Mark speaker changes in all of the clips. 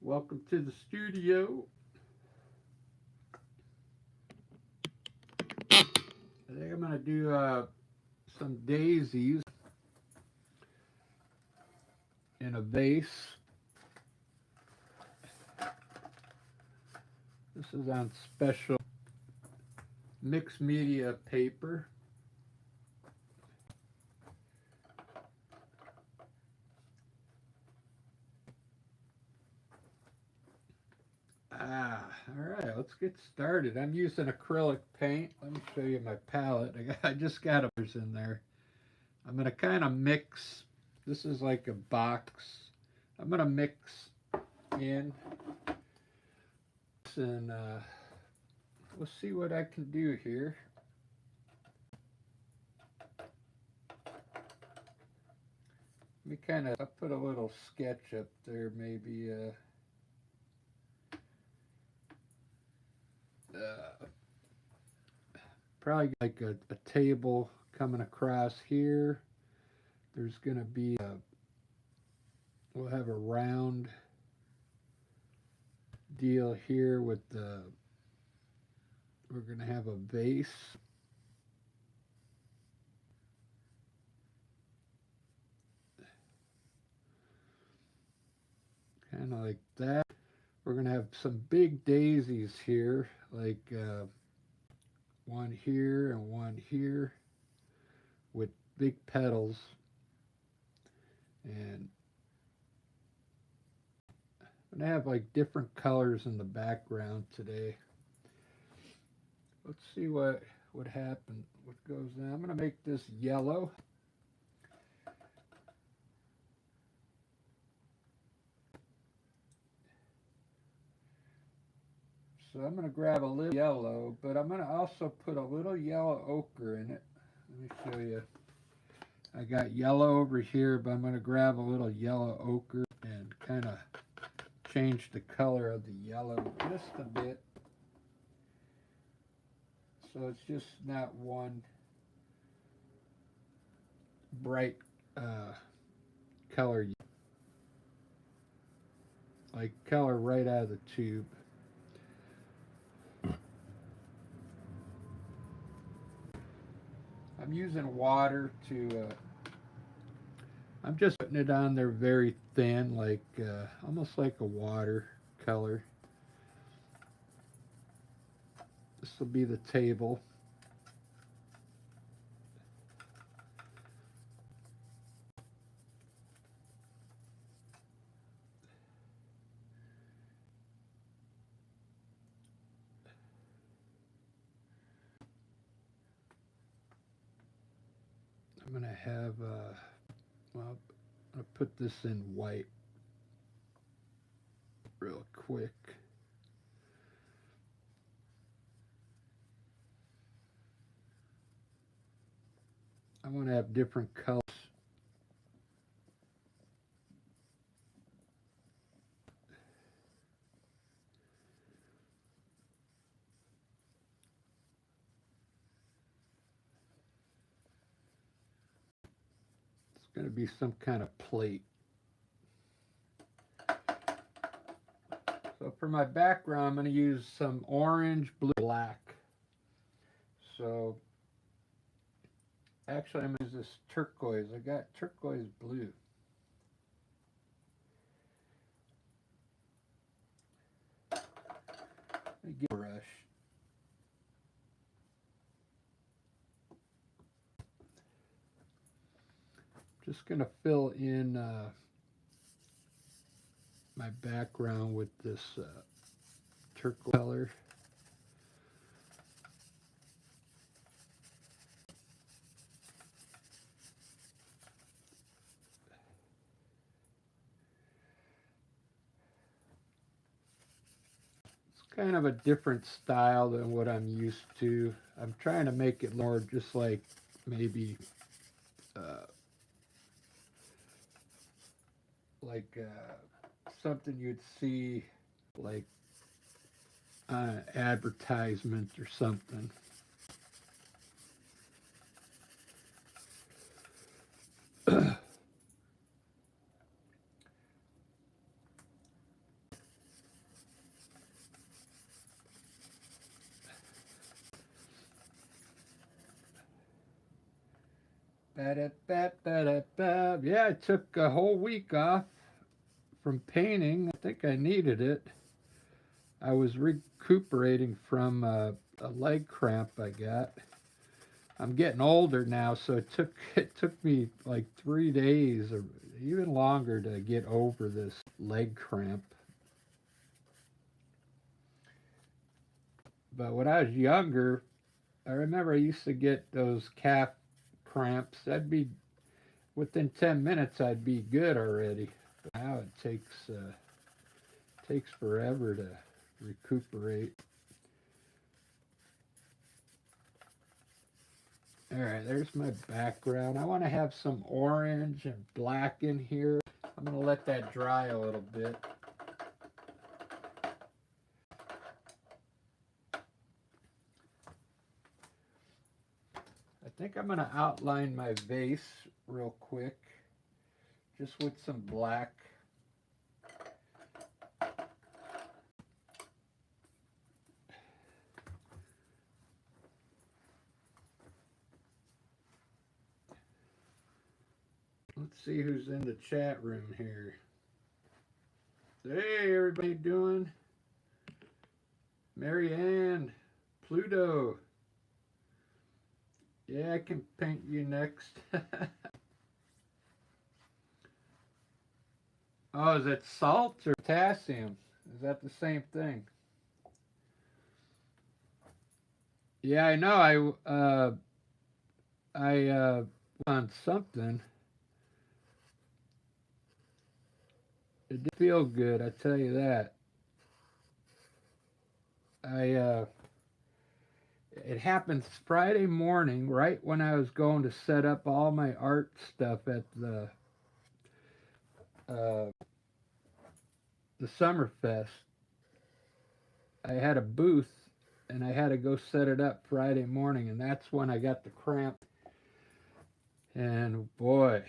Speaker 1: Welcome to the studio. Today I'm going to do some daisies in a vase. This is on special mixed media paper. All right, let's get started. I'm using acrylic paint. Let me show you my palette. I just got others in there. I'm going to kind of mix. This is like a box. I'm going to mix in and we'll see what I can do here. Let me I'll put a little sketch up there, maybe. Probably like a table coming across here. There's going to be we'll have a round deal here with we're going to have a vase. Kind of like that. We're going to have some big daisies here, like one here and one here with big petals. And I'm going to have like different colors in the background today. Let's see what happened, what goes on. I'm going to make this yellow. So I'm going to grab a little yellow, but I'm going to also put a little yellow ochre in it. Let me show you. I got yellow over here, but I'm going to grab a little yellow ochre and kind of change the color of the yellow just a bit. So it's just not one bright color, like color right out of the tube. I'm using water to, I'm just putting it on there very thin, like almost like a water color. This will be the table. I'm going to have, well, I'll put this in white real quick. I want to have different colors. It's going to be some kind of plate. So for my background, I'm going to use some orange, blue, black. So actually, I'm going to use this turquoise. I got turquoise blue. Let me get a brush. Just going to fill in my background with this turquoise color. It's kind of a different style than what I'm used to. I'm trying to make it more just like maybe something you'd see like on an advertisement or something. Yeah, I took a whole week off from painting. I think I needed it. I was recuperating from a leg cramp I got. I'm getting older now, so it took me like 3 days or even longer to get over this leg cramp. But when I was younger, I remember I used to get those calf cramps. That'd be within 10 minutes I'd be good already. But now it takes forever to recuperate. All right, there's my background. I want to have some orange and black in here. I'm going to let that dry a little bit. I think I'm going to outline my vase real quick, just with some black. Let's see who's in the chat room here. Hey, everybody doing? Mary Ann, Pluto. Yeah, I can paint you next. Oh, is it salt or potassium? Is that the same thing? Yeah, I know. I on something. It did feel good, I tell you that. I it happened Friday morning, right when I was going to set up all my art stuff at uh, the Summerfest. I had a booth and I had to go set it up Friday morning, and that's when I got the cramp. And boy,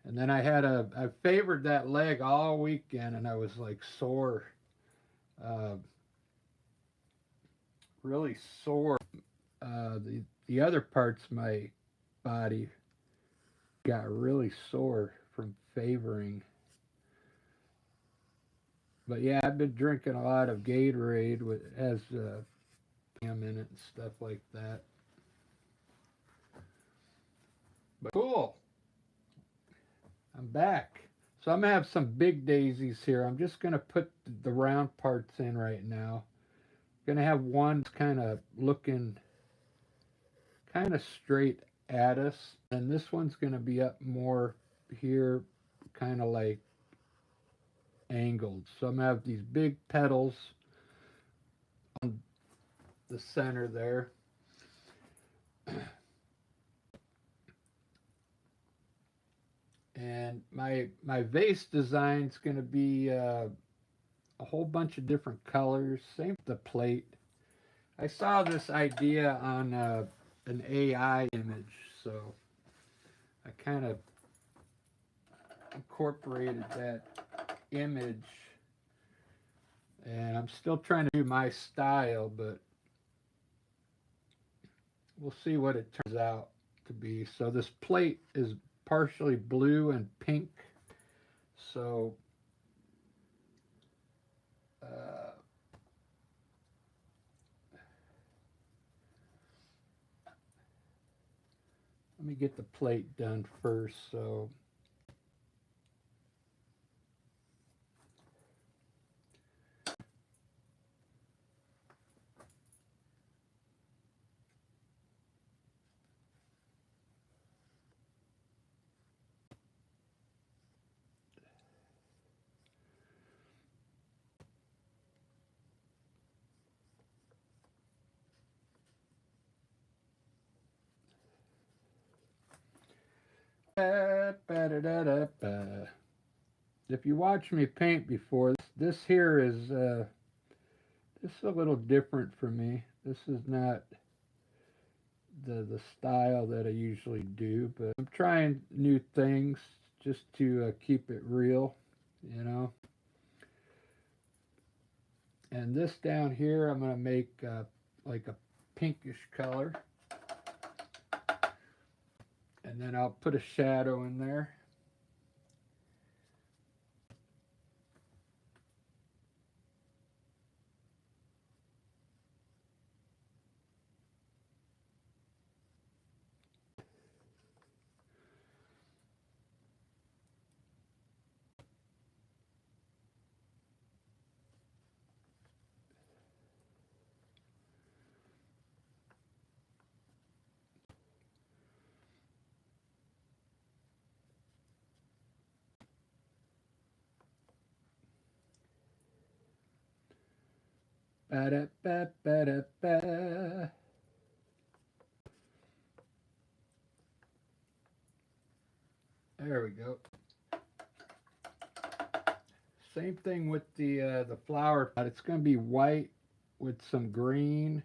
Speaker 1: and then I favored that leg all weekend, and I was like sore, uh, really sore. The other parts of my body got really sore from favoring. But yeah, I've been drinking a lot of Gatorade with has in it and stuff like that. But cool, I'm back. So I'm gonna have some big daisies here. I'm just gonna put the round parts in right now. Gonna have one kind of looking kind of straight at us, and this one's gonna be up more here, kind of like angled. So I'm gonna have these big petals on the center there. And my vase design is going to be a whole bunch of different colors. Same with the plate. I saw this idea on an AI image, so I kind of incorporated that image. And I'm still trying to do my style, but we'll see what it turns out to be. So this plate is partially blue and pink. So let me get the plate done first. So if you watch me paint before, this here is this is a little different for me. This is not the style that I usually do, but I'm trying new things just to keep it real, you know. And this down here, I'm gonna make like a pinkish color. And then I'll put a shadow in there. Ba-da-ba-ba-da-ba. There we go. Same thing with the flower pot. It's going to be white with some green,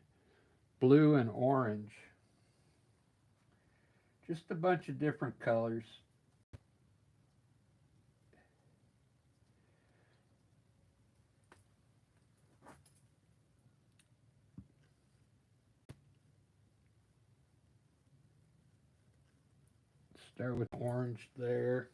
Speaker 1: blue, and orange. Just a bunch of different colors. Start with orange there.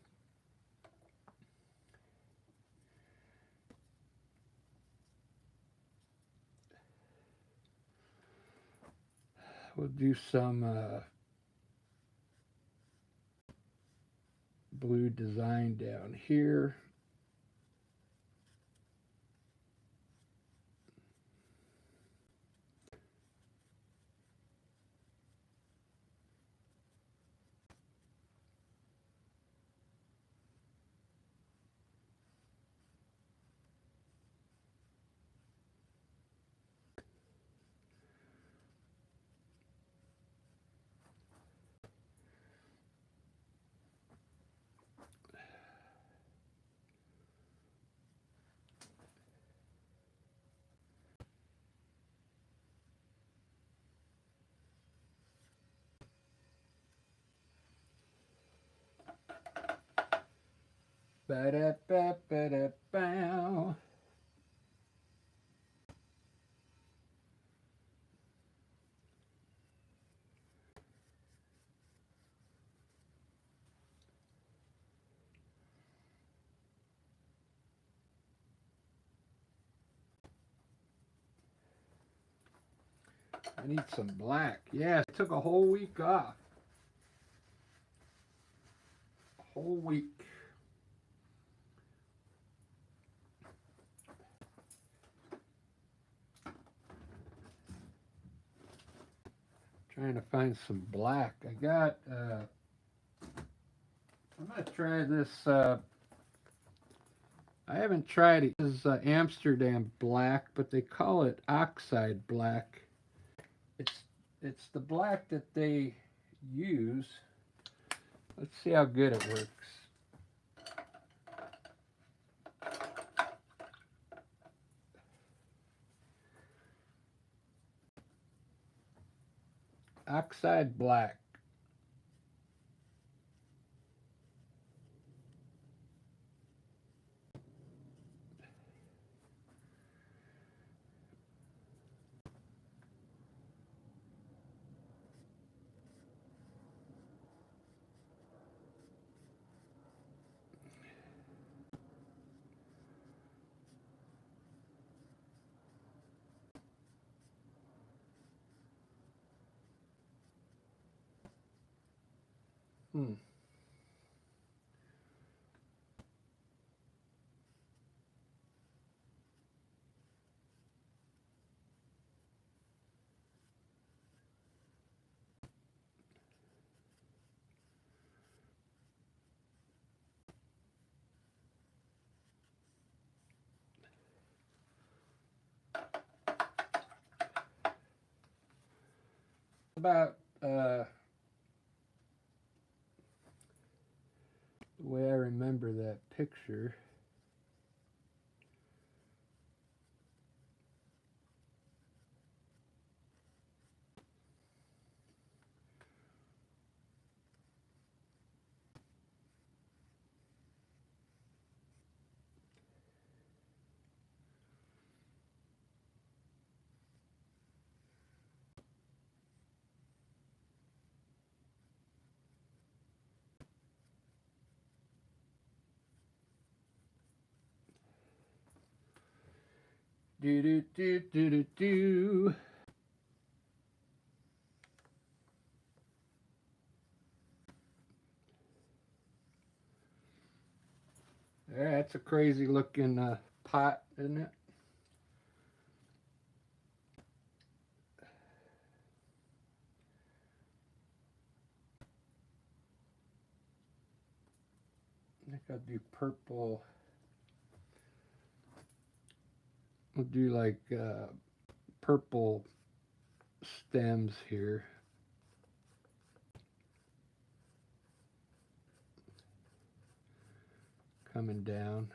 Speaker 1: We'll do some blue design down here. Ba-da-ba-ba-da-bow. I need some black. Yeah, I took a whole week off. A whole week. Trying to find some black. I got, I'm going to try this, I haven't tried it. This is Amsterdam black, but they call it oxide black. It's the black that they use. Let's see how good it works. Oxide black. Hmm. About the way I remember that picture. Do do do do do do. Yeah, that's a crazy looking pot, isn't it? I think I'll do purple. We'll do like purple stems here. Coming down.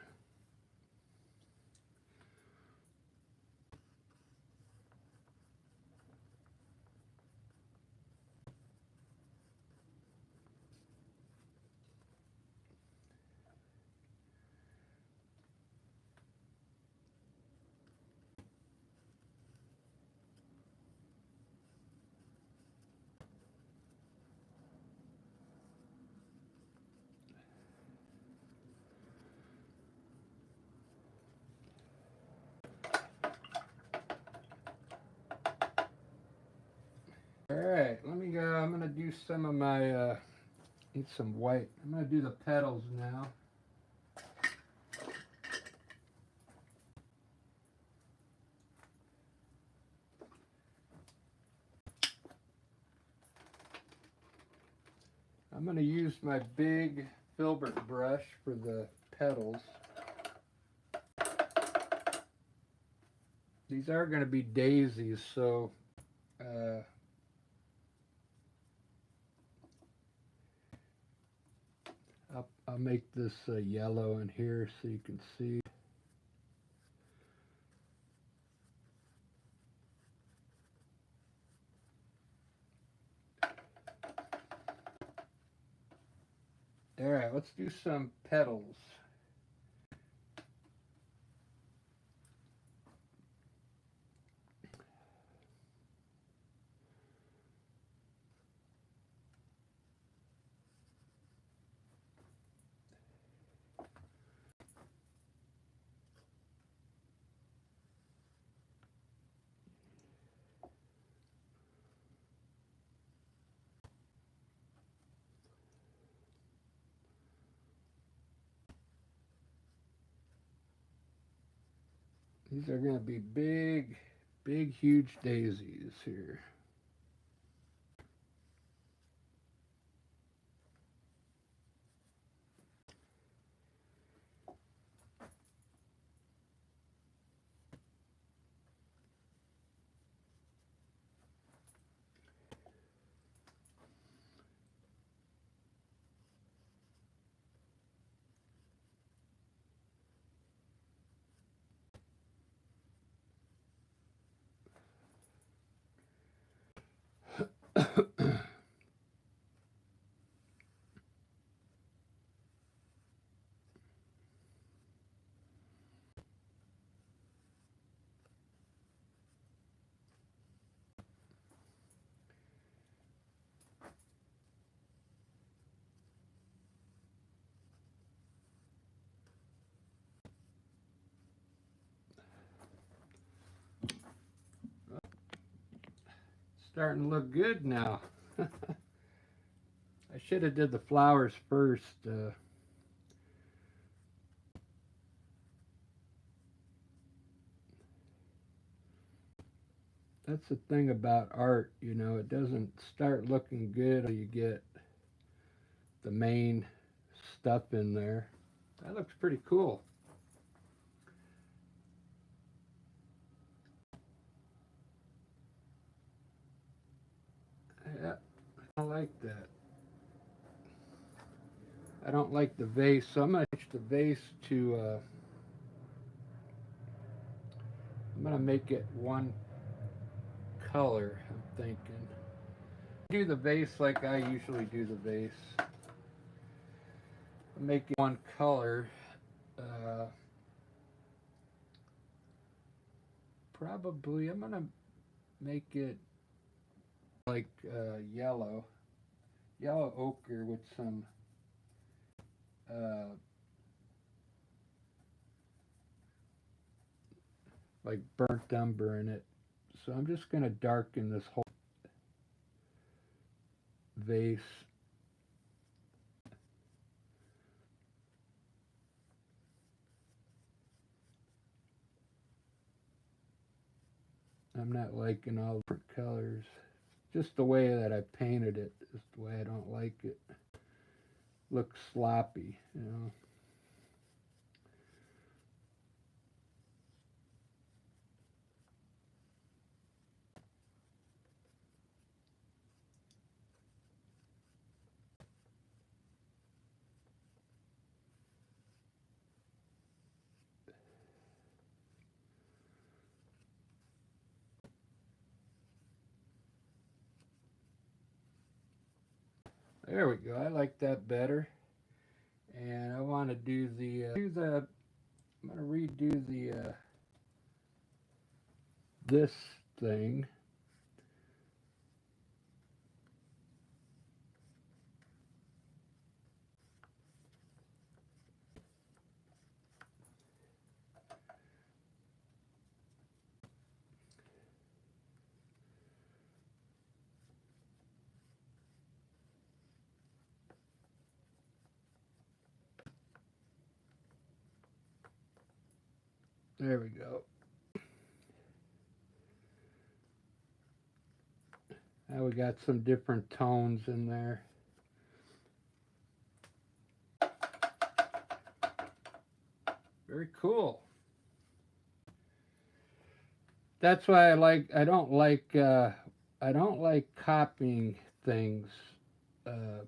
Speaker 1: All right, let me go. I'm gonna do some of my. Need some white. I'm gonna do the petals now. I'm going to use my big filbert brush for the petals. These are going to be daisies, so I'll make this yellow in here so you can see. All right, let's do some petals. These are going to be big, big, huge daisies here. Starting to look good now. I should have did the flowers first. That's the thing about art, you know, it doesn't start looking good until you get the main stuff in there. That looks pretty cool. Yeah, I like that. I don't like the vase, so I'm going to change the vase to, I'm going to make it one color, I'm thinking. Do the vase like I usually do the vase. Make it one color. Probably, I'm going to make it like yellow ochre with some like burnt umber in it. So I'm just going to darken this whole vase. I'm not liking all the different colors. Just the way that I painted it is the way I don't like it. Looks sloppy, you know. There we go. I like that better. And I want to do the I'm going to redo the this thing. There we go. Now we got some different tones in there. Very cool. That's why I don't like copying things. Uh,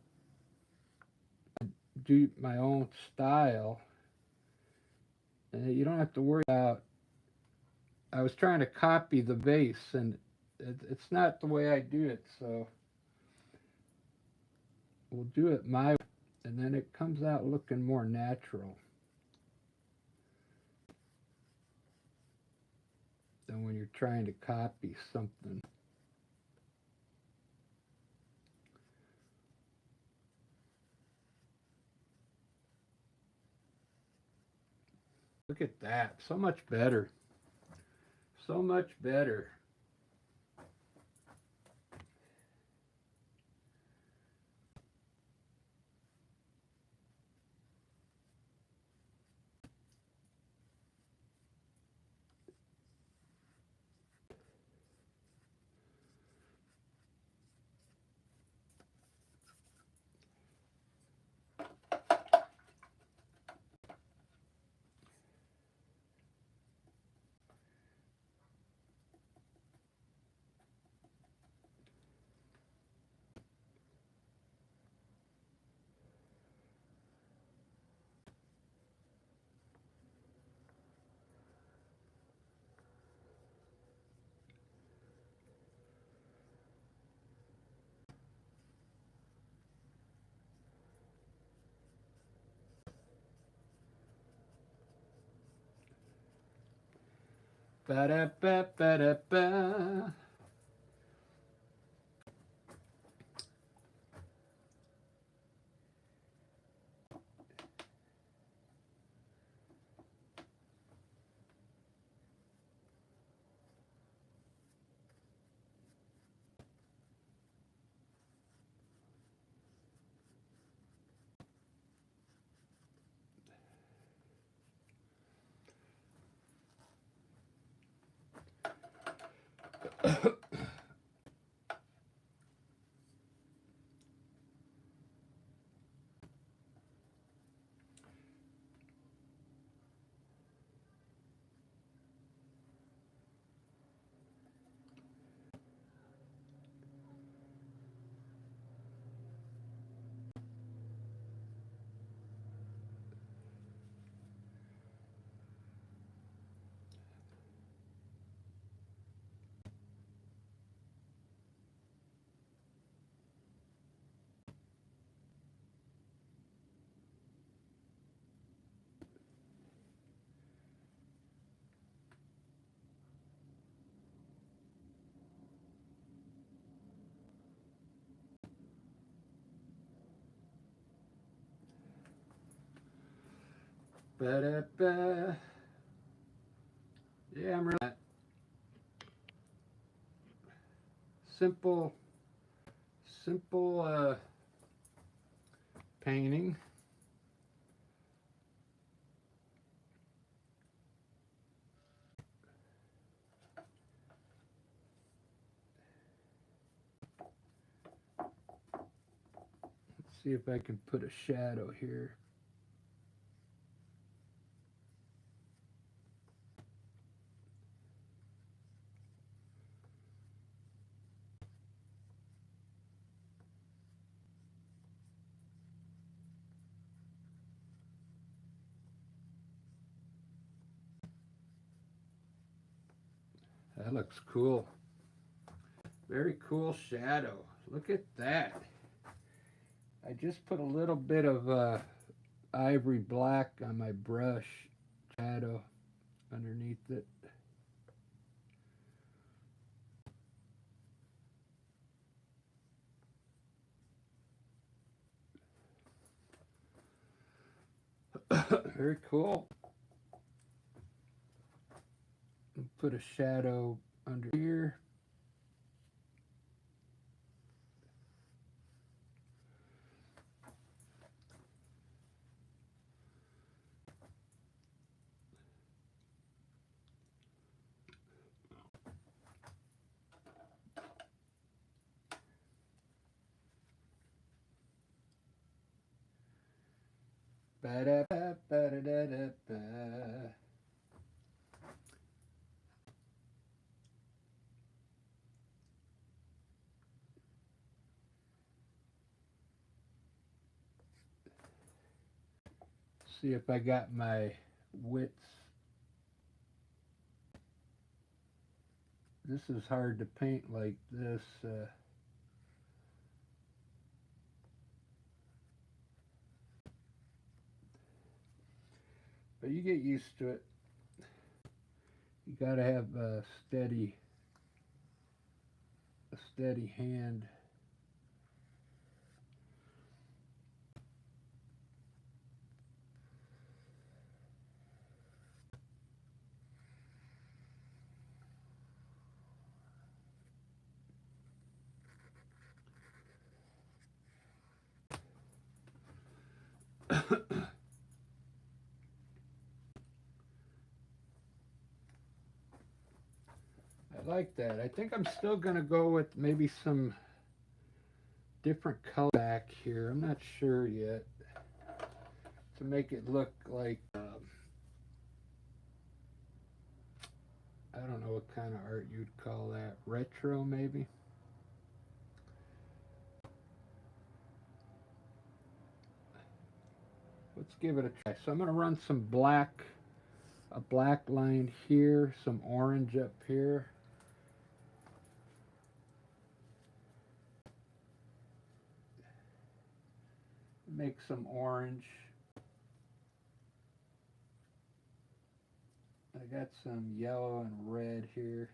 Speaker 1: do my own style. And you don't have to worry about. I was trying to copy the vase, and it's not the way I do it. So we'll do it my way, and then it comes out looking more natural than when you're trying to copy something. Look at that. So much better. So much better. Ba-da-ba-ba-da-ba. Ba-da-ba. Yeah, I'm really simple, simple painting. Let's see if I can put a shadow here. That looks cool. Very cool shadow. Look at that. I just put a little bit of ivory black on my brush shadow underneath it. Very cool. Put a shadow under here. Ba-da-ba-ba-da-da-da-ba. See if I got my widths. This is hard to paint like this. But you get used to it. You gotta have a steady hand. I like that. I think I'm still gonna go with maybe some different color back here. I'm not sure yet. To make it look like I don't know what kind of art you'd call that. Retro maybe. Let's give it a try. So I'm gonna run some black, a black line here, some orange up here. Make some orange. I got some yellow and red here.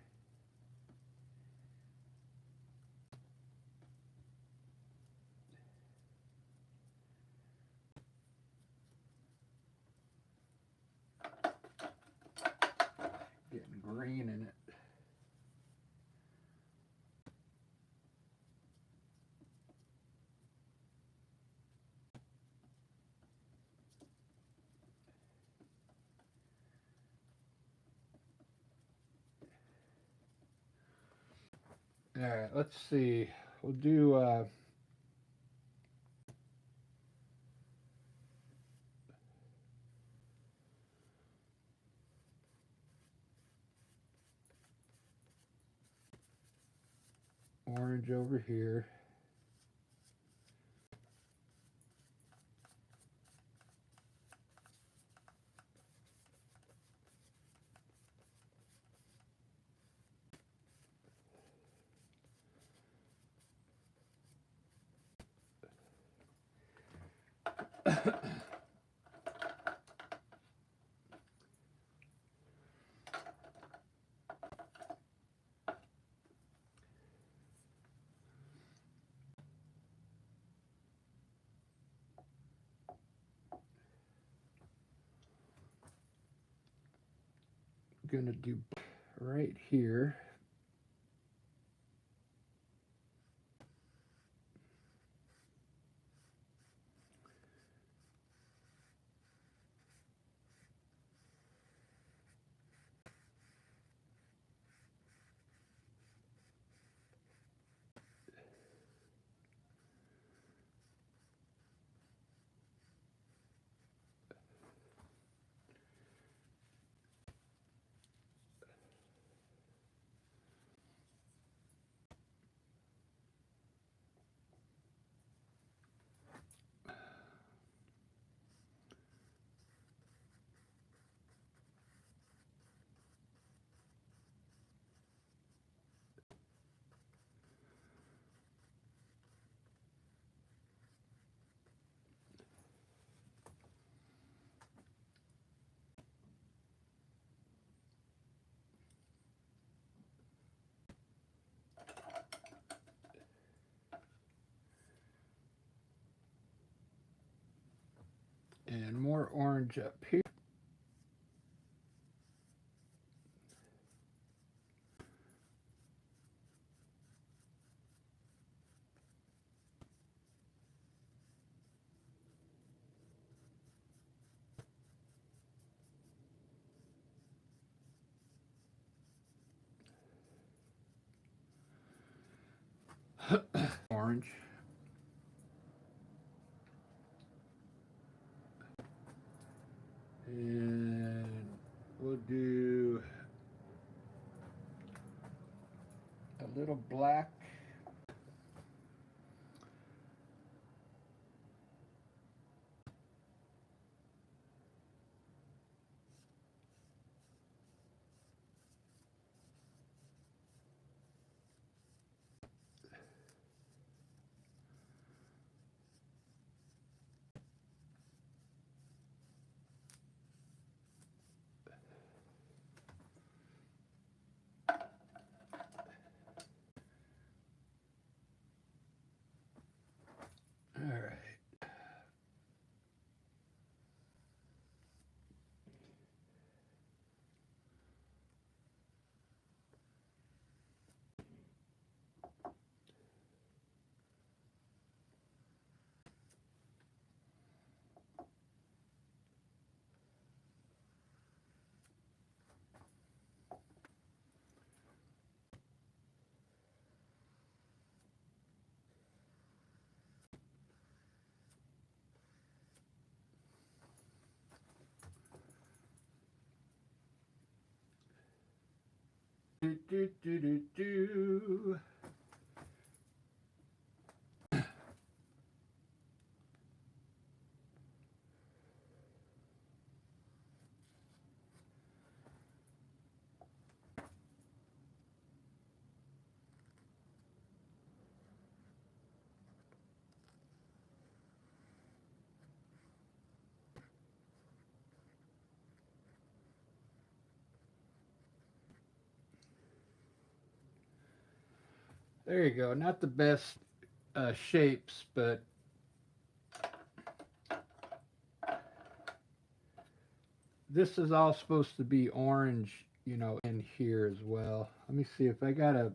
Speaker 1: Getting green in it. All right, let's see. We'll do orange over here. gonna do right here. And more orange up here. Orange. And we'll do a little black. All right. Do, do, do, do, do. There you go. Not the best shapes, but this is all supposed to be orange, you know, in here as well. Let me see if I got a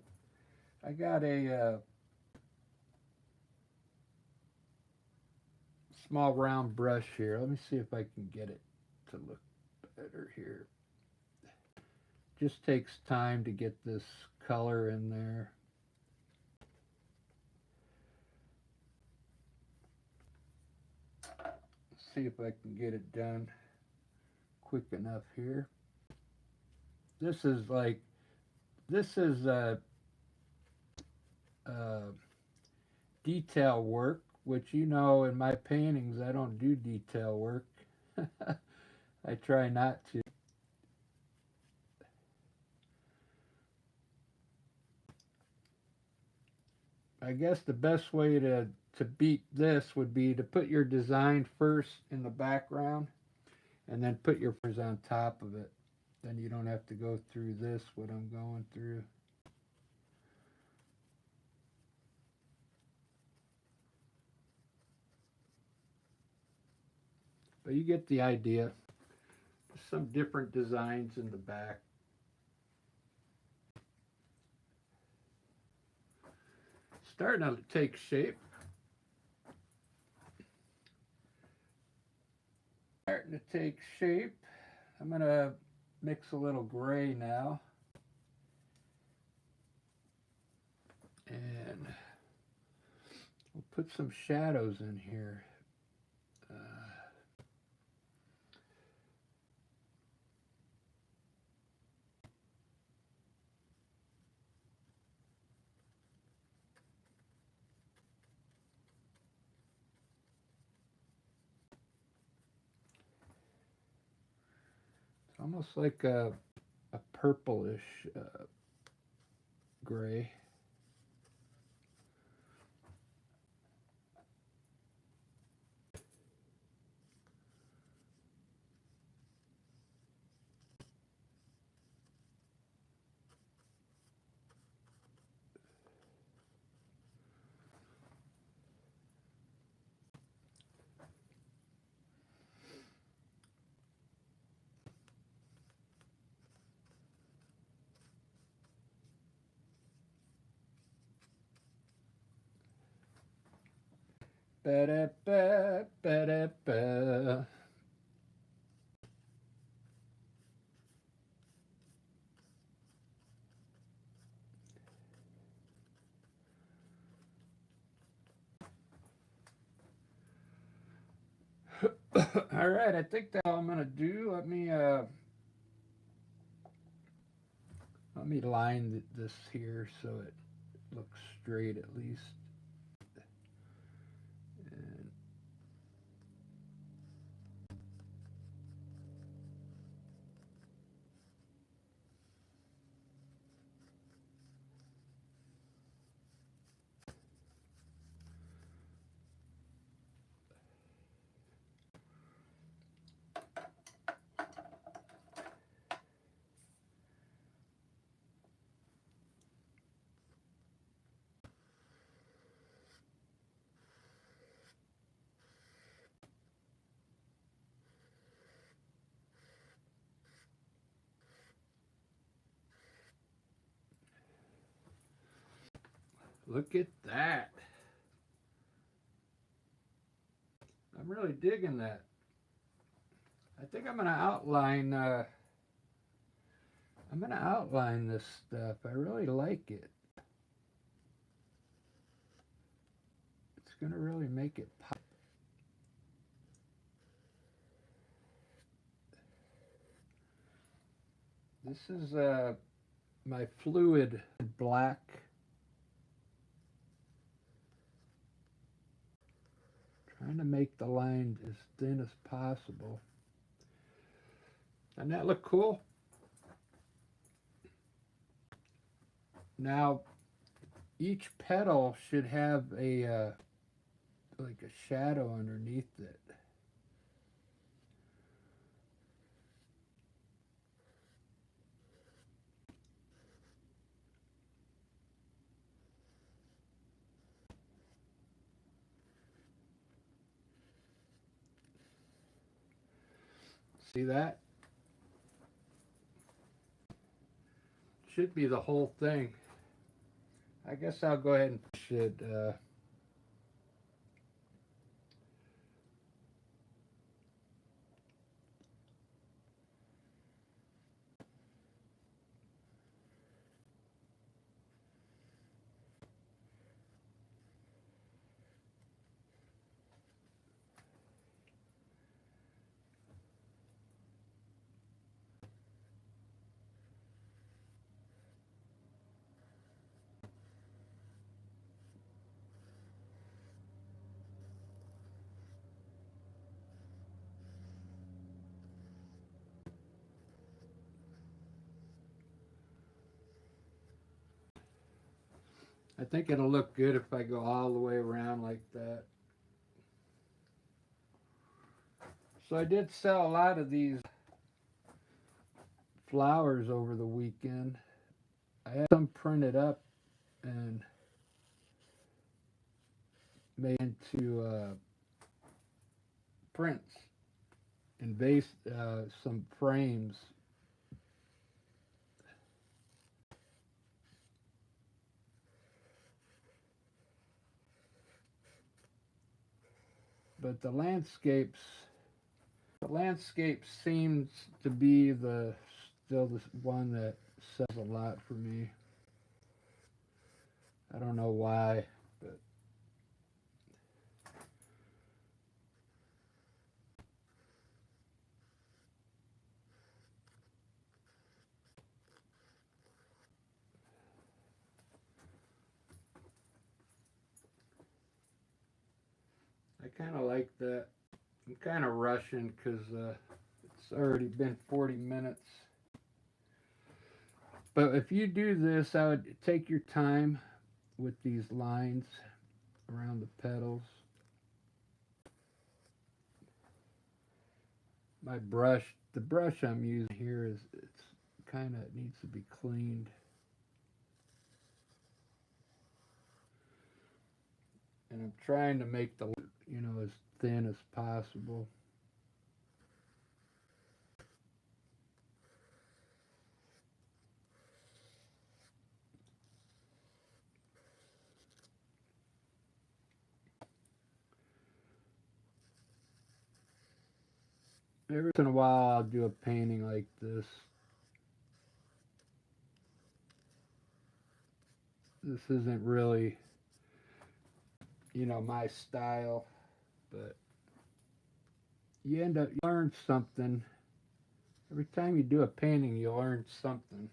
Speaker 1: small round brush here. Let me see if I can get it to look better here. Just takes time to get this color in there. Let's see if I can get it done quick enough here. This is detail work, which, you know, in my paintings I don't do detail work. I try not to. I guess the best way to beat this would be to put your design first in the background and then put your pictures on top of it. Then you don't have to go through this, what I'm going through. But you get the idea. Some different designs in the back. starting to take shape. Starting to take shape. I'm going to mix a little gray now. And we'll put some shadows in here. It's almost like a purplish gray. Ba-da-ba, ba-da-ba. All right, I think that's all I'm gonna do. Let me line this here so it looks straight at least. And look at that. I'm really digging that. I think I'm gonna outline this stuff. I really like it. It's gonna really make it pop. This is my fluid black. Trying to make the line as thin as possible. Doesn't that look cool? Now, each petal should have a like a shadow underneath it. See that? Should be the whole thing. I guess I'll go ahead and push it. I think it'll look good if I go all the way around like that. So I did sell a lot of these flowers over the weekend. I had some printed up and made into prints and some frames. But the landscape seems to be still the one that sells a lot for me. I don't know why, but I kind of like that. I'm kind of rushing because it's already been 40 minutes. But if you do this, I would take your time with these lines around the petals. The brush I'm using here it's kind of needs to be cleaned. And I'm trying to make the, as thin as possible. Every once in a while I'll do a painting like this. This isn't really, my style, but you learn something. Every time you do a painting, you learn something.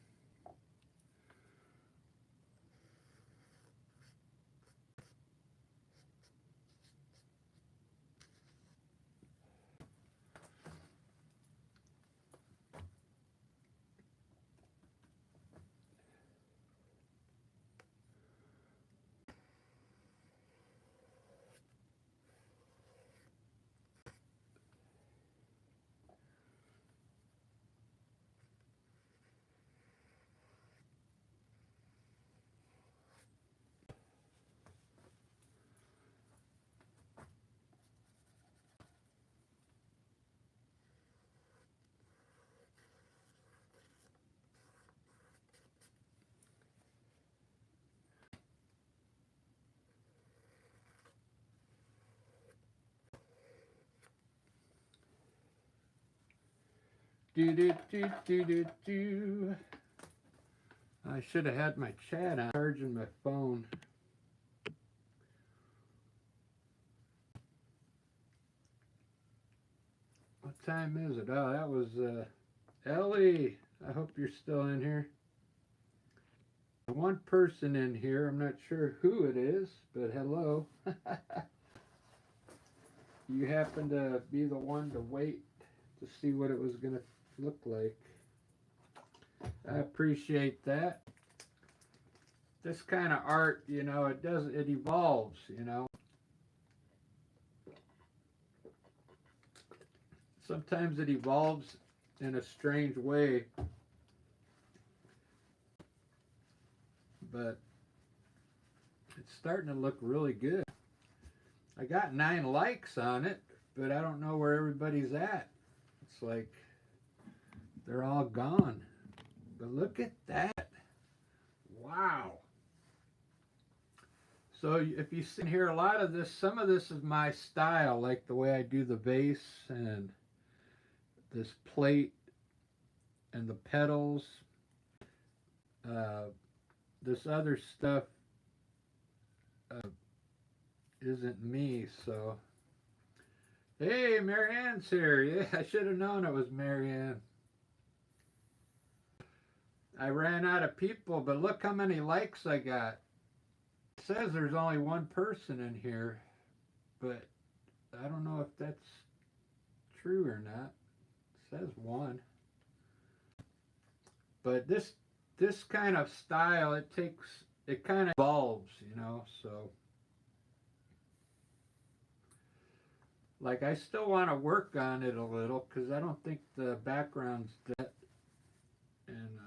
Speaker 1: Do do do do do do. I should have had my chat on, charging my phone. What time is it? Oh, that was Ellie. I hope you're still in here. One person in here. I'm not sure who it is, but hello. You happen to be the one to wait to see what it was going to look like. I appreciate that. This kind of art, it evolves, Sometimes it evolves in a strange way, but it's starting to look really good. I got 9 likes on it, but I don't know where everybody's at. It's like they're all gone. But look at that. Wow. So if you see here, a lot of this, some of this is my style, like the way I do the vase and this plate and the petals. This other stuff isn't me, so. Hey, Marianne's here. Yeah, I should have known it was Marianne. I ran out of people, but look how many likes I got. It says there's only one person in here, but I don't know if that's true or not. It says one. But this kind of style, it kind of evolves, so. Like, I still want to work on it a little because I don't think the background's that. And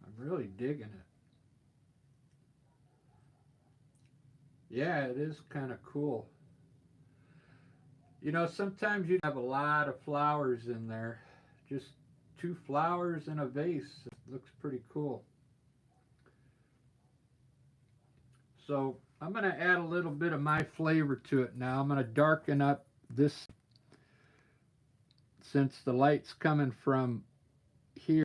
Speaker 1: I'm really digging it. Yeah, it is kind of cool. Sometimes you have a lot of flowers in there. Just 2 flowers in a vase. It looks pretty cool. So I'm going to add a little bit of my flavor to it now. I'm going to darken up this, since the light's coming from here.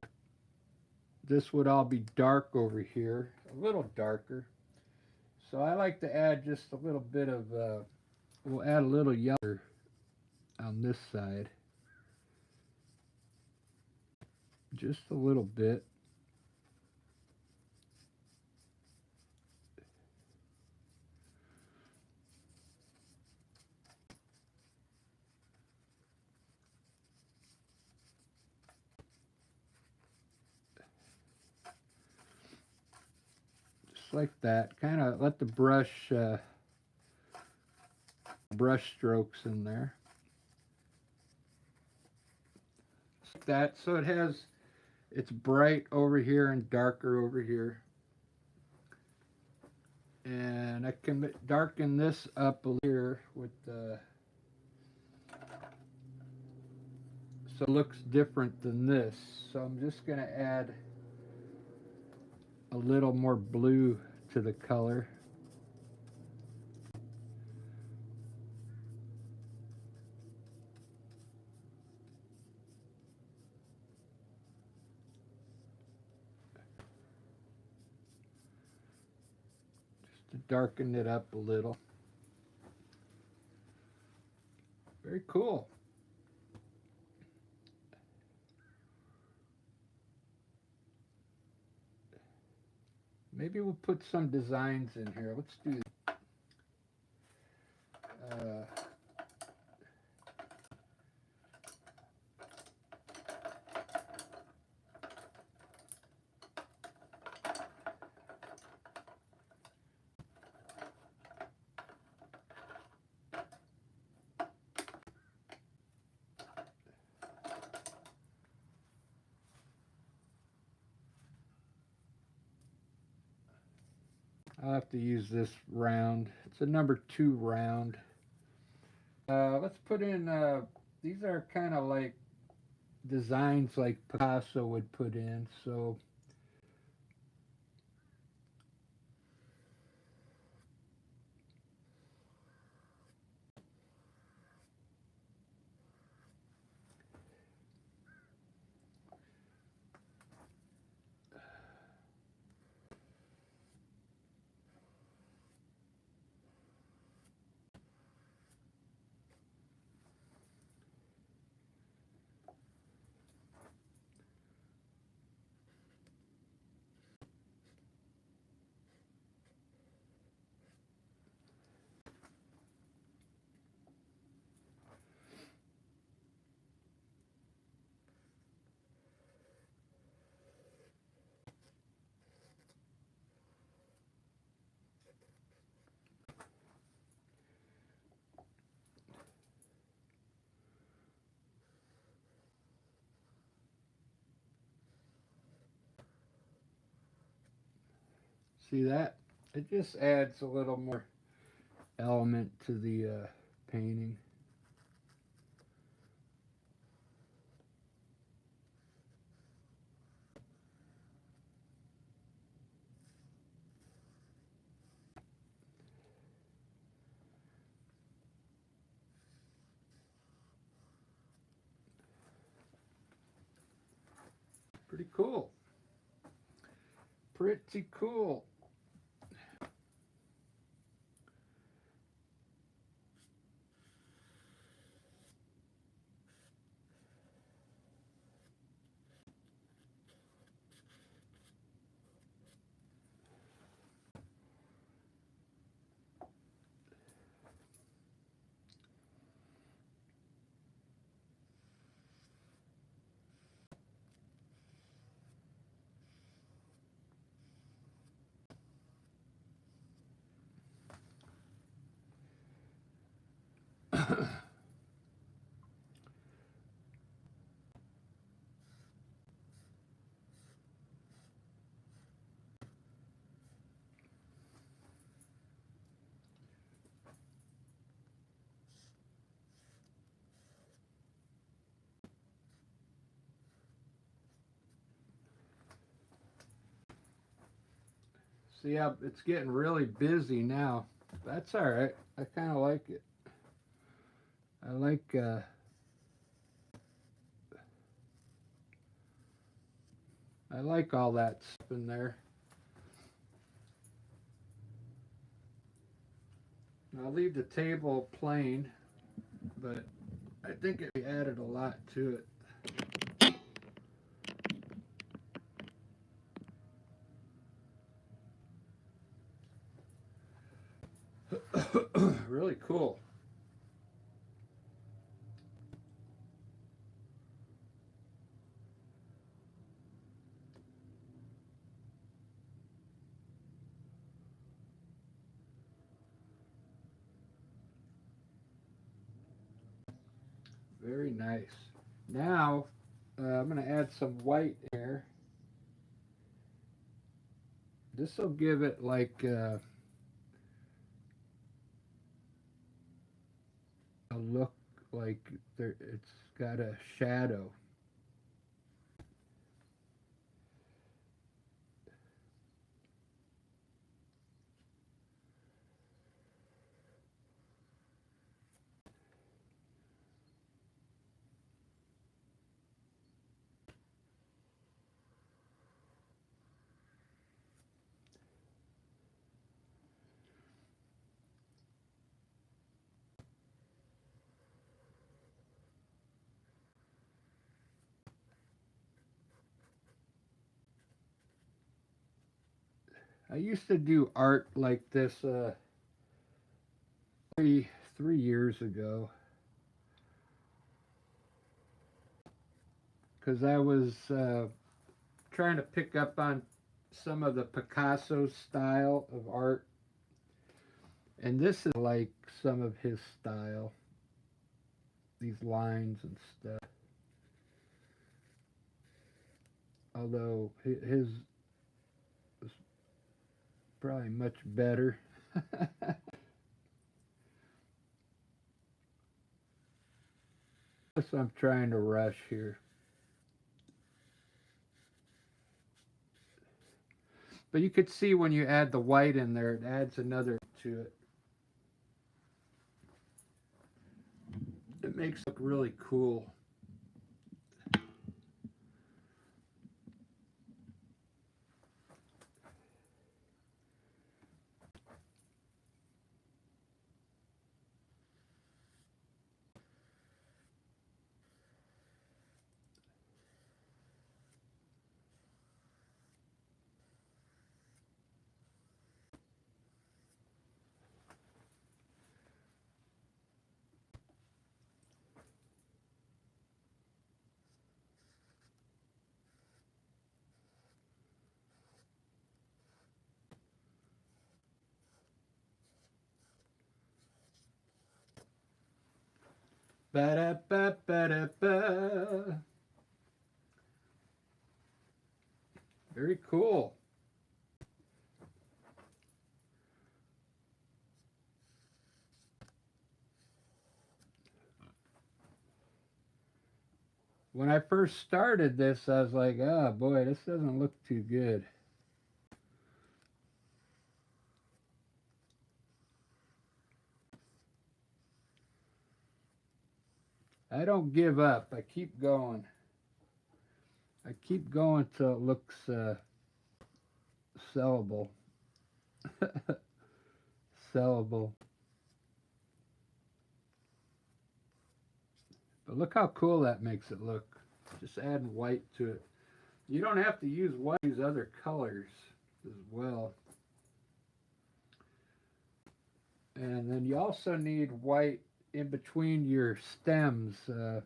Speaker 1: This would all be dark over here, a little darker. So I like to add just a little bit of, we'll add a little yellow on this side. Just a little bit. Just like that. Kind of let the brush strokes in there. Just like that. So it has, it's bright over here and darker over here. And I can darken this up here with the, so it looks different than this. So I'm just going to add a little more blue to the color. Just to darken it up a little. Very cool. Maybe we'll put some designs in here. Let's do I'll have to use this round. It's a number 2 round. Let's put in, these are kind of like designs like Picasso would put in, so see that? It just adds a little more element to the painting. Pretty cool. Pretty cool. See how it's getting really busy now. That's all right. I kind of like it. I like all that stuff in there. I'll leave the table plain, but I think it added a lot to it. Really cool. Very nice. Now, I'm going to add some white here. This will give it like a look like it's got a shadow. I used to do art like this 3 years ago because I was trying to pick up on some of the Picasso style of art, and this is like some of his style, these lines and stuff. Although his was probably much better. Guess I'm trying to rush here. But you could see when you add the white in there, it adds another to it. It makes it look really cool. Ba-da-ba-ba-da-ba. Very cool. When I first started this, I was like, oh boy, this doesn't look too good. I don't give up. I keep going. I keep going till it looks sellable. Sellable. But look how cool that makes it look. Just adding white to it. You don't have to use white, use other colors as well. And then you also need white in between your stems. Just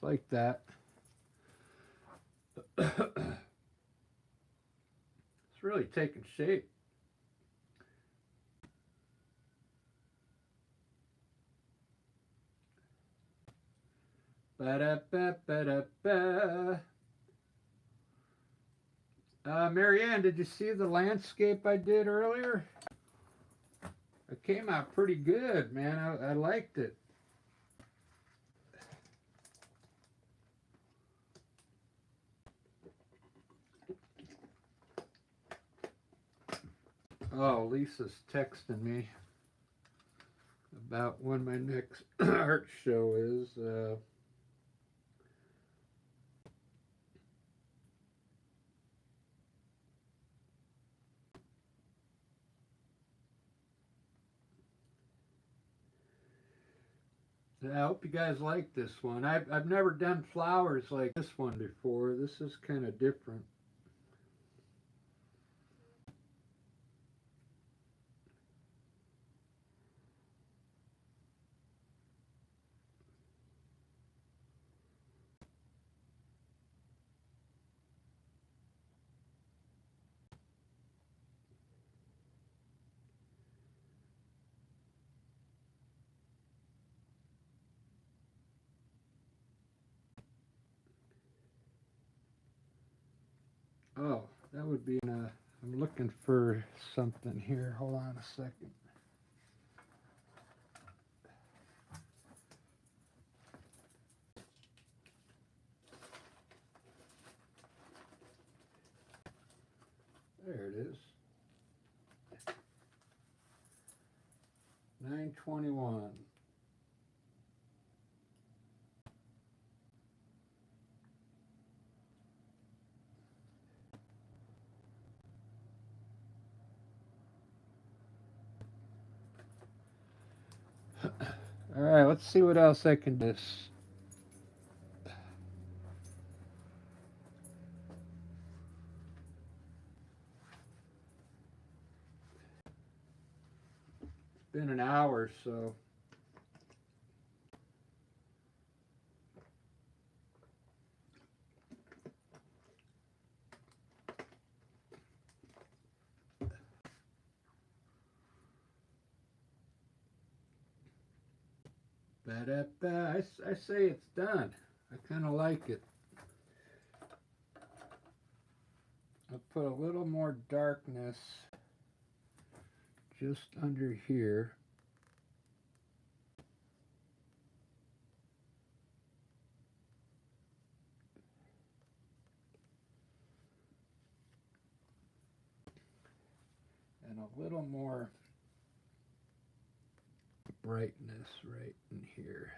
Speaker 1: like that. It's really taking shape. Ba-da-ba-ba-da-ba. Marianne, did you see the landscape I did earlier? It came out pretty good, man. I liked it. Oh, Lisa's texting me about when my next art show is. I hope you guys like this one. I've never done flowers like this one before. This is kind of different. Oh, that would be I'm looking for something here. Hold on a second. There it is. 921. All right, let's see what else I can do. It's been an hour, so. I say it's done. I kind of like it. I'll put a little more darkness just under here. And a little more brightness right in here.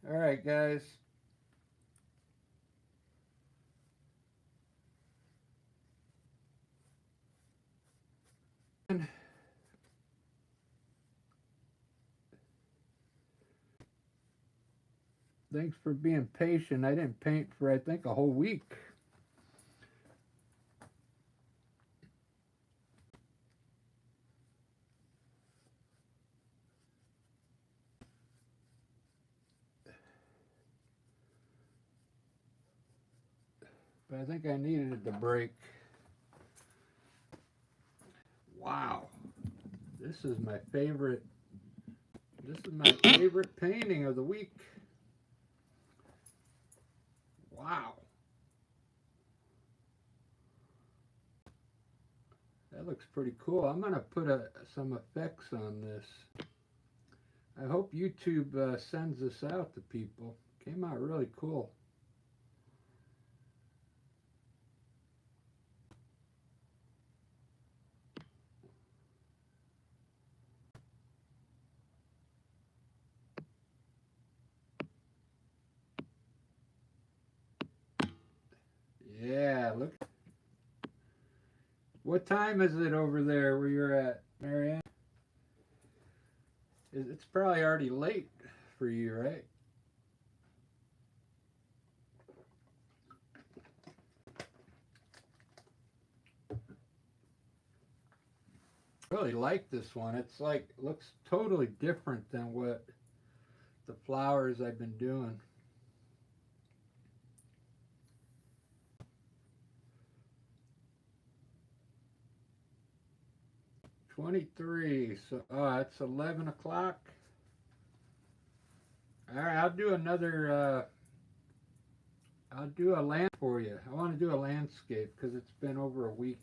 Speaker 1: All right, guys. Thanks for being patient. I didn't paint for, I think, a whole week. But I think I needed it to break. Wow. This is my favorite. This is my favorite painting of the week. Wow. That looks pretty cool. I'm going to put some effects on this. I hope YouTube sends this out to people. Came out really cool. Yeah, look. What time is it over there where you're at, Marianne? It's probably already late for you, right? Really like this one. It's like, looks totally different than what the flowers I've been doing. $23. So it's 11 o'clock. All right, I'll do another. I'll do a land for you. I want to do a landscape because it's been over a week.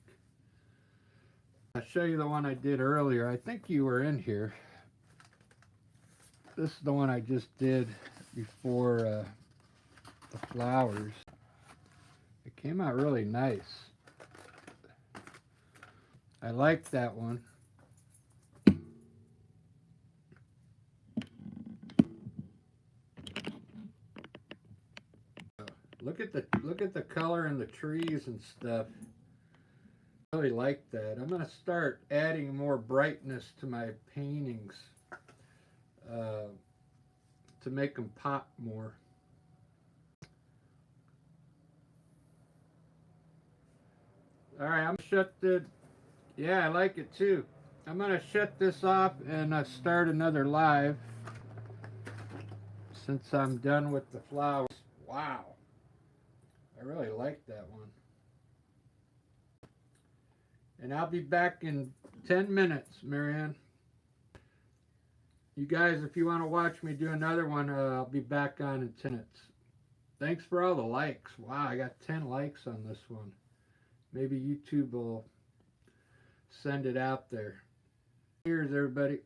Speaker 1: I'll show you the one I did earlier. I think you were in here. This is the one I just did before the flowers. It came out really nice. I like that one. Look at the color in the trees and stuff. I really like that. I'm gonna start adding more brightness to my paintings to make them pop more. All right, I'm shut the. Yeah, I like it too. I'm gonna shut this off and start another live since I'm done with the flowers. Wow, I really like that one. And I'll be back in 10 minutes, Marianne. You guys, if you want to watch me do another one, I'll be back on in 10 minutes. Thanks for all the likes. Wow, I got 10 likes on this one. Maybe YouTube will send it out there. Cheers, everybody.